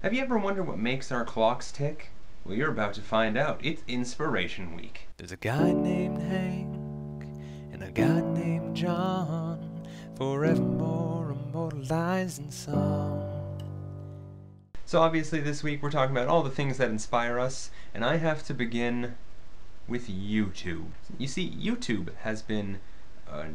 Have you ever wondered what makes our clocks tick? Well, you're about to find out. It's Inspiration Week. There's a guy named Hank and a guy named John, forevermore immortalized in song. So obviously this week we're talking about all the things that inspire us, and I have to begin with YouTube. You see, YouTube has been a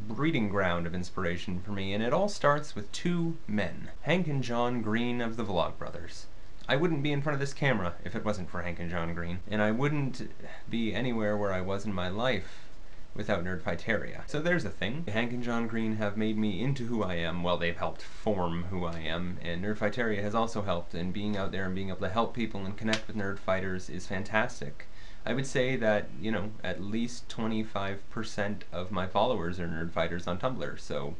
breeding ground of inspiration for me, and it all starts with two men, Hank and John Green of the Vlog Brothers. I wouldn't be in front of this camera if it wasn't for Hank and John Green, and I wouldn't be anywhere where I was in my life without Nerdfighteria. So there's a thing. Hank and John Green have made me into who I am. Well, they've helped form who I am, and Nerdfighteria has also helped, and being out there and being able to help people and connect with nerdfighters is fantastic. I would say that, you know, at least 25% of my followers are nerdfighters on Tumblr, so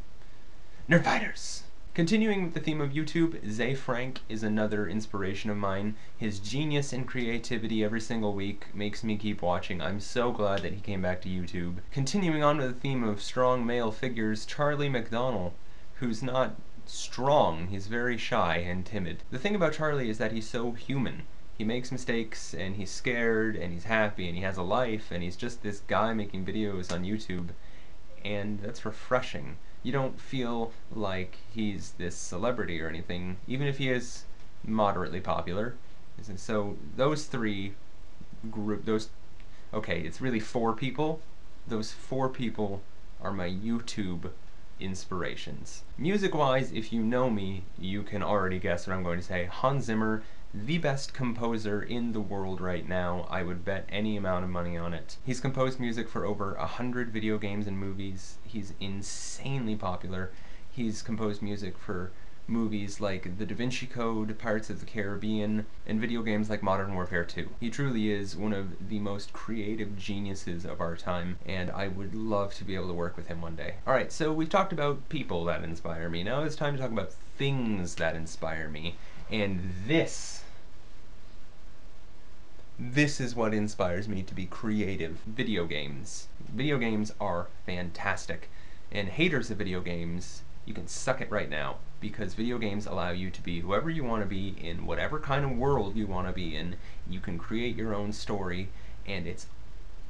nerdfighters! Continuing with the theme of YouTube, Zay Frank is another inspiration of mine. His genius and creativity every single week makes me keep watching. I'm so glad that he came back to YouTube. Continuing on with the theme of strong male figures, Charlie McDonnell, who's not strong, he's very shy and timid. The thing about Charlie is that he's so human. He makes mistakes, and he's scared, and he's happy, and he has a life, and he's just this guy making videos on YouTube, and that's refreshing. You don't feel like he's this celebrity or anything, even if he is moderately popular. So those okay, it's really four people. Those four people are my YouTube inspirations. Music-wise, if you know me, you can already guess what I'm going to say. Hans Zimmer, the best composer in the world right now. I would bet any amount of money on it. He's composed music for over 100 video games and movies. He's insanely popular. He's composed music for movies like The Da Vinci Code, Pirates of the Caribbean, and video games like Modern Warfare 2. He truly is one of the most creative geniuses of our time, and I would love to be able to work with him one day. Alright, so we've talked about people that inspire me. Now it's time to talk about things that inspire me. And this is what inspires me to be creative. Video games. Video games are fantastic. And haters of video games, you can suck it right now, because video games allow you to be whoever you want to be in whatever kind of world you want to be in. You can create your own story, and it's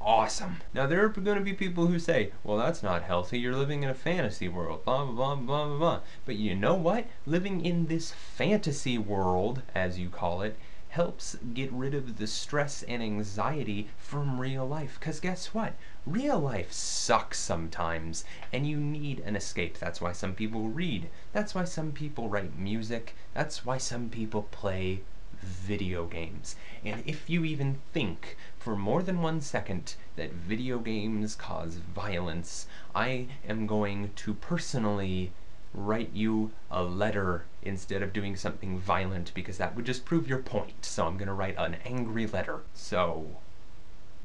awesome. Now there are going to be people who say, well, that's not healthy, you're living in a fantasy world, blah blah blah blah blah blah. But you know what? Living in this fantasy world, as you call it, helps get rid of the stress and anxiety from real life. Because guess what? Real life sucks sometimes, and you need an escape. That's why some people read. That's why some people write music. That's why some people play video games. And if you even think for more than 1 second that video games cause violence, I am going to personally write you a letter instead of doing something violent, because that would just prove your point. So I'm gonna write an angry letter. So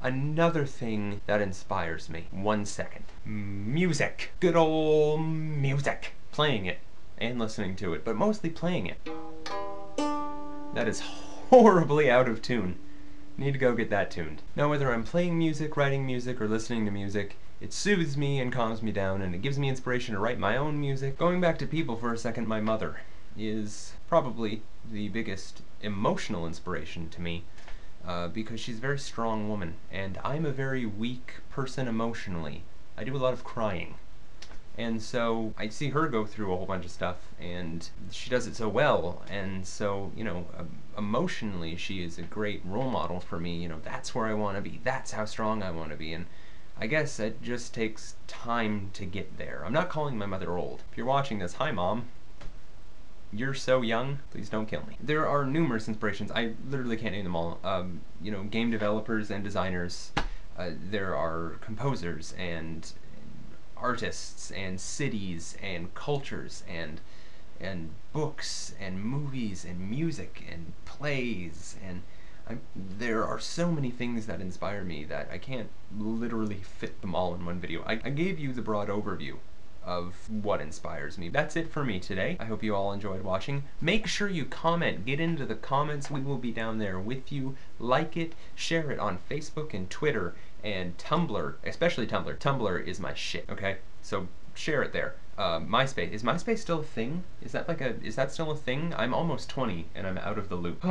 another thing that inspires me. 1 second. Music. Good old music. Playing it and listening to it, but mostly playing it. That is horribly out of tune. Need to go get that tuned. Now, whether I'm playing music, writing music, or listening to music, it soothes me and calms me down, and it gives me inspiration to write my own music. Going back to people for a second, my mother is probably the biggest emotional inspiration to me, because she's a very strong woman, and I'm a very weak person emotionally. I do a lot of crying. And so I see her go through a whole bunch of stuff, and she does it so well, and so, you know, emotionally she is a great role model for me. You know, that's where I want to be, that's how strong I want to be, and I guess it just takes time to get there. I'm not calling my mother old. If you're watching this, hi Mom. You're so young, please don't kill me. There are numerous inspirations, I literally can't name them all. You know, game developers and designers, there are composers and artists and cities and cultures and books and movies and music and plays, and there are so many things that inspire me that I can't literally fit them all in one video. I gave you the broad overview of what inspires me. That's it for me today. I hope you all enjoyed watching. Make sure you comment. Get into the comments. We will be down there with you. Like it, share it on Facebook and Twitter and Tumblr, especially Tumblr. Tumblr is my shit, okay? So share it there. MySpace. Is MySpace still a thing? Is that still a thing? I'm almost 20 and I'm out of the loop.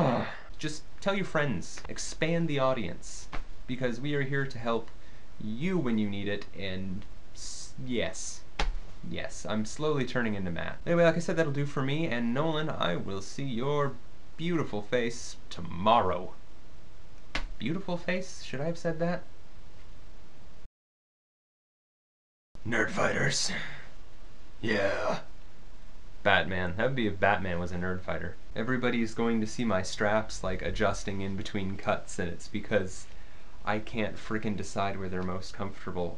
Just tell your friends. Expand the audience. Because we are here to help you when you need it, and yes. Yes, I'm slowly turning into Matt. Anyway, like I said, that'll do for me, and Nolan, I will see your beautiful face tomorrow. Beautiful face? Should I have said that? Nerd fighters. Yeah. Batman. That would be if Batman was a nerd fighter. Everybody's going to see my straps, like, adjusting in between cuts, and it's because I can't frickin' decide where they're most comfortable.